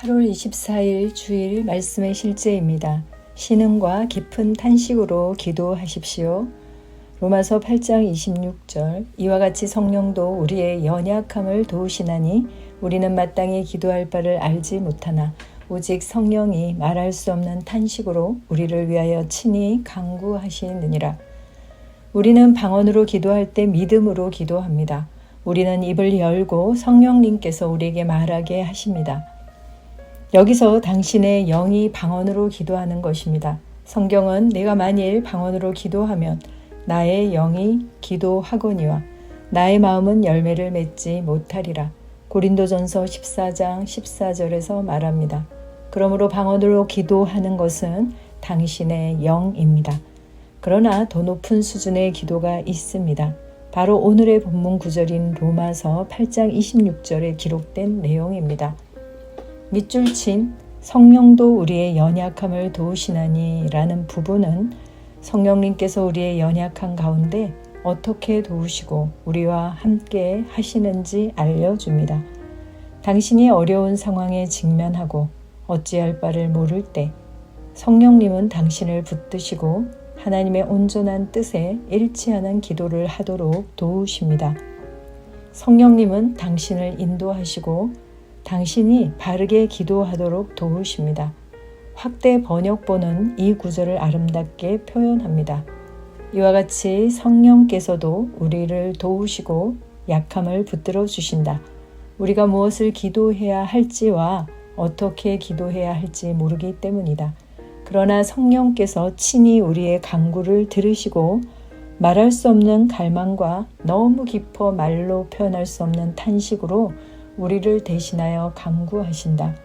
8월 24일 주일 말씀의 실제입니다. 신음과 깊은 탄식으로 기도하십시오. 로마서 8장 26절 이와 같이 성령도 우리의 연약함을 도우시나니 우리는 마땅히 기도할 바를 알지 못하나 오직 성령이 말할 수 없는 탄식으로 우리를 위하여 친히 간구하시느니라. 우리는 방언으로 기도할 때 믿음으로 기도합니다. 우리는 입을 열고 성령님께서 우리에게 말하게 하십니다. 여기서 당신의 영이 방언으로 기도하는 것입니다. 성경은 내가 만일 방언으로 기도하면 나의 영이 기도하거니와 나의 마음은 열매를 맺지 못하리라. 고린도전서 14장 14절에서 말합니다. 그러므로 방언으로 기도하는 것은 당신의 영입니다. 그러나 더 높은 수준의 기도가 있습니다. 바로 오늘의 본문 구절인 로마서 8장 26절에 기록된 내용입니다. 밑줄 친 성령도 우리의 연약함을 도우시나니 라는 부분은 성령님께서 우리의 연약한 가운데 어떻게 도우시고 우리와 함께 하시는지 알려줍니다. 당신이 어려운 상황에 직면하고 어찌할 바를 모를 때 성령님은 당신을 붙드시고 하나님의 온전한 뜻에 일치하는 기도를 하도록 도우십니다. 성령님은 당신을 인도하시고 당신이 바르게 기도하도록 도우십니다. 확대 번역본은 이 구절을 아름답게 표현합니다. 이와 같이 성령께서도 우리를 도우시고 약함을 붙들어 주신다. 우리가 무엇을 기도해야 할지와 어떻게 기도해야 할지 모르기 때문이다. 그러나 성령께서 친히 우리의 간구를 들으시고 말할 수 없는 갈망과 너무 깊어 말로 표현할 수 없는 탄식으로 우리를 대신하여 간구하신다.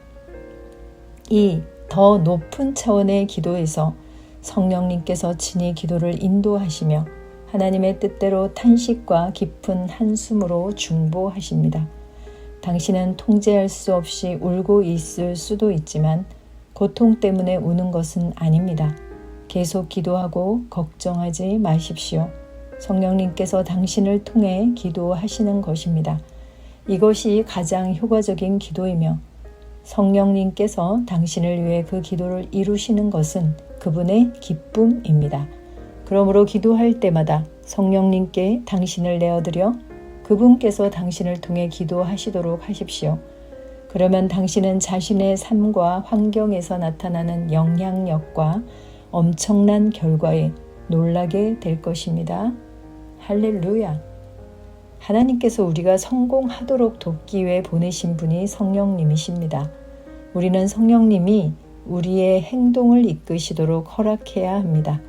이 더 높은 차원의 기도에서 성령님께서 친히 기도를 인도하시며 하나님의 뜻대로 탄식과 깊은 한숨으로 중보하십니다. 당신은 통제할 수 없이 울고 있을 수도 있지만 고통 때문에 우는 것은 아닙니다. 계속 기도하고 걱정하지 마십시오. 성령님께서 당신을 통해 기도하시는 것입니다. 이것이 가장 효과적인 기도이며 성령님께서 당신을 위해 그 기도를 이루시는 것은 그분의 기쁨입니다. 그러므로 기도할 때마다 성령님께 당신을 내어드려 그분께서 당신을 통해 기도하시도록 하십시오. 그러면 당신은 자신의 삶과 환경에서 나타나는 영향력과 엄청난 결과에 놀라게 될 것입니다. 할렐루야! 하나님께서 우리가 성공하도록 돕기 위해 보내신 분이 성령님이십니다. 우리는 성령님이 우리의 행동을 이끄시도록 허락해야 합니다.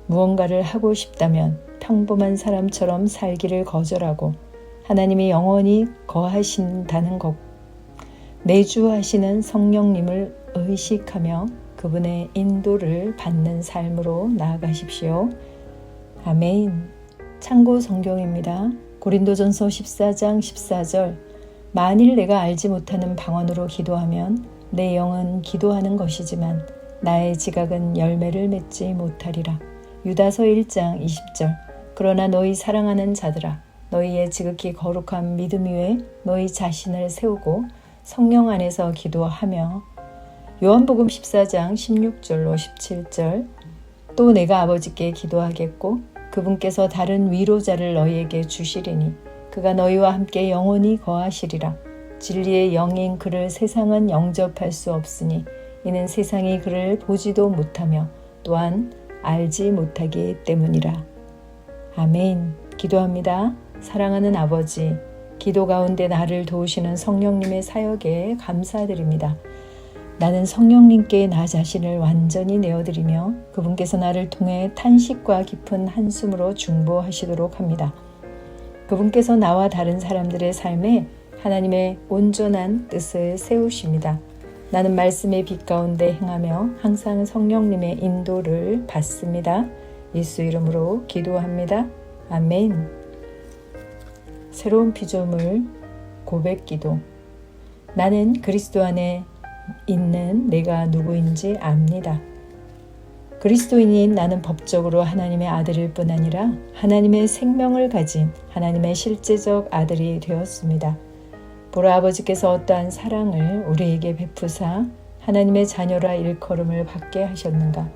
무언가를 하고 싶다면 평범한 사람처럼 살기를 거절하고 하나님이 영원히 거하신다는 것, 내주하시는 성령님을 의식하며 그분의 인도를 받는 삶으로 나아가십시오. 아멘. 참고 성경입니다. 고린도전서 14장 14절 만일 내가 알지 못하는 방언으로 기도하면 내 영은 기도하는 것이지만 나의 지각은 열매를 맺지 못하리라. 유다서 1장 20절 그러나 너희 사랑하는 자들아 너희의 지극히 거룩한 믿음 위에 너희 자신을 세우고 성령 안에서 기도하며 요한복음 14장 16절로 17절 또 내가 아버지께 기도하겠고 그분께서 다른 위로자를 너희에게 주시리니 그가 너희와 함께 영원히 거하시리라. 진리의 영인 그를 세상은 영접할 수 없으니 이는 세상이 그를 보지도 못하며 또한 알지 못하기 때문이라. 아멘. 기도합니다. 사랑하는 아버지, 기도 가운데 나를 도우시는 성령님의 사역에 감사드립니다. 나는 성령님께 나 자신을 완전히 내어드리며 그분께서 나를 통해 탄식과 깊은 한숨으로 중보하시도록 합니다. 그분께서 나와 다른 사람들의 삶에 하나님의 온전한 뜻을 세우십니다. 나는 말씀의 빛 가운데 행하며 항상 성령님의 인도를 받습니다. 예수 이름으로 기도합니다. 아멘. 새로운 피조물 고백기도. 나는 그리스도 안에 있는 내가 누구인지 압니다. 그리스도인인 나는 법적으로 하나님의 아들일 뿐 아니라 하나님의 생명을 가진 하나님의 실제적 아들이 되었습니다. 보라 아버지께서 어떠한 사랑을 우리에게 베푸사 하나님의 자녀라 일컬음을 받게 하셨는가.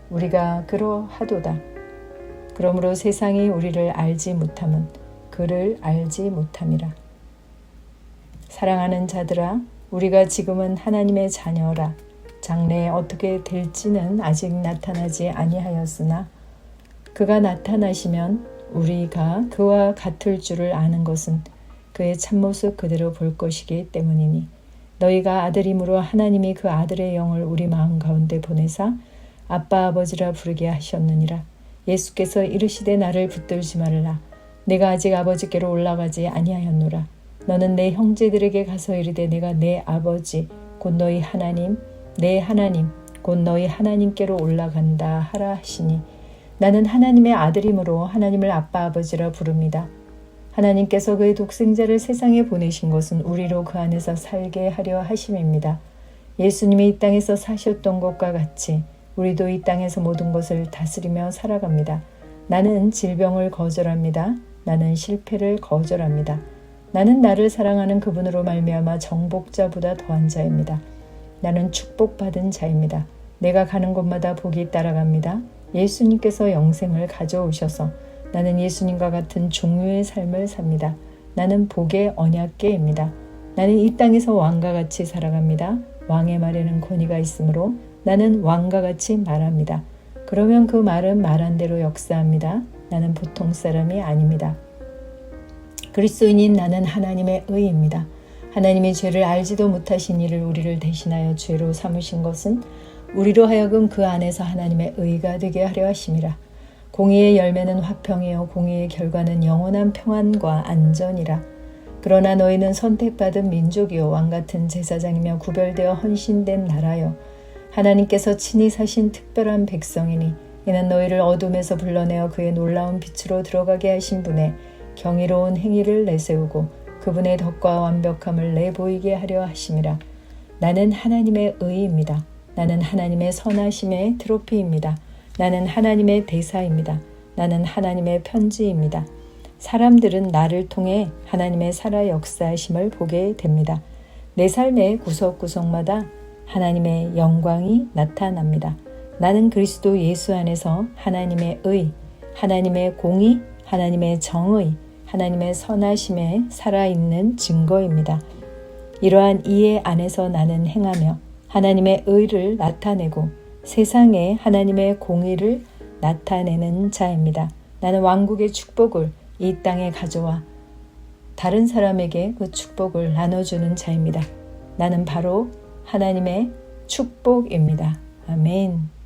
우리가 그러하도다. 그러므로 세상이 우리를 알지 못함은 그를 알지 못함이라. 사랑하는 자들아, 우리가 지금은 하나님의 자녀라. 장래에 어떻게 될지는 아직 나타나지 아니하였으나 그가 나타나시면 우리가 그와 같을 줄을 아는 것은 그의 참모습 그대로 볼 것이기 때문이니 너희가 아들임으로 하나님이 그 아들의 영을 우리 마음 가운데 보내사 아빠 아버지라 부르게 하셨느니라. 예수께서 이르시되 나를 붙들지 말라. 내가 아직 아버지께로 올라가지 아니하였노라. 너는 내 형제들에게 가서 이르되 내가 내 아버지 곧 너희 하나님 내 하나님 곧 너희 하나님께로 올라간다 하라 하시니 나는 하나님의 아들이므로 하나님을 아빠 아버지라 부릅니다. 하나님께서 그의 독생자를 세상에 보내신 것은 우리로 그 안에서 살게 하려 하심입니다. 예수님이 이 땅에서 사셨던 것과 같이 우리도 이 땅에서 모든 것을 다스리며 살아갑니다. 나는 질병을 거절합니다. 나는 실패를 거절합니다. 나는 나를 사랑하는 그분으로 말미암아 정복자보다 더한 자입니다. 나는 축복받은 자입니다. 내가 가는 곳마다 복이 따라갑니다. 예수님께서 영생을 가져오셔서 나는 예수님과 같은 종류의 삶을 삽니다. 나는 복의 언약궤입니다. 나는 이 땅에서 왕과 같이 살아갑니다. 왕의 말에는 권위가 있으므로 나는 왕과 같이 말합니다. 그러면 그 말은 말한 대로 역사합니다. 나는 보통 사람이 아닙니다. 그리스도인인 나는 하나님의 의입니다. 하나님이 죄를 알지도 못하신 이를 우리를 대신하여 죄로 삼으신 것은 우리로 하여금 그 안에서 하나님의 의가 되게 하려 하심이라. 공의의 열매는 화평이요 공의의 결과는 영원한 평안과 안전이라. 그러나 너희는 선택받은 민족이요 왕같은 제사장이며 구별되어 헌신된 나라요 하나님께서 친히 사신 특별한 백성이니 이는 너희를 어둠에서 불러내어 그의 놀라운 빛으로 들어가게 하신 분의 경이로운 행위를 내세우고 그분의 덕과 완벽함을 내보이게 하려 하심이라. 나는 하나님의 의입니다. 나는 하나님의 선하심의 트로피입니다. 나는 하나님의 대사입니다. 나는 하나님의 편지입니다. 사람들은 나를 통해 하나님의 살아 역사하심을 보게 됩니다. 내 삶의 구석구석마다 하나님의 영광이 나타납니다. 나는 그리스도 예수 안에서 하나님의 의, 하나님의 공의, 하나님의 정의, 하나님의 선하심에 살아있는 증거입니다. 이러한 이해 안에서 나는 행하며 하나님의 의를 나타내고 세상에 하나님의 공의를 나타내는 자입니다. 나는 왕국의 축복을 이 땅에 가져와 다른 사람에게 그 축복을 나눠주는 자입니다. 나는 바로 하나님의 축복입니다. 아멘.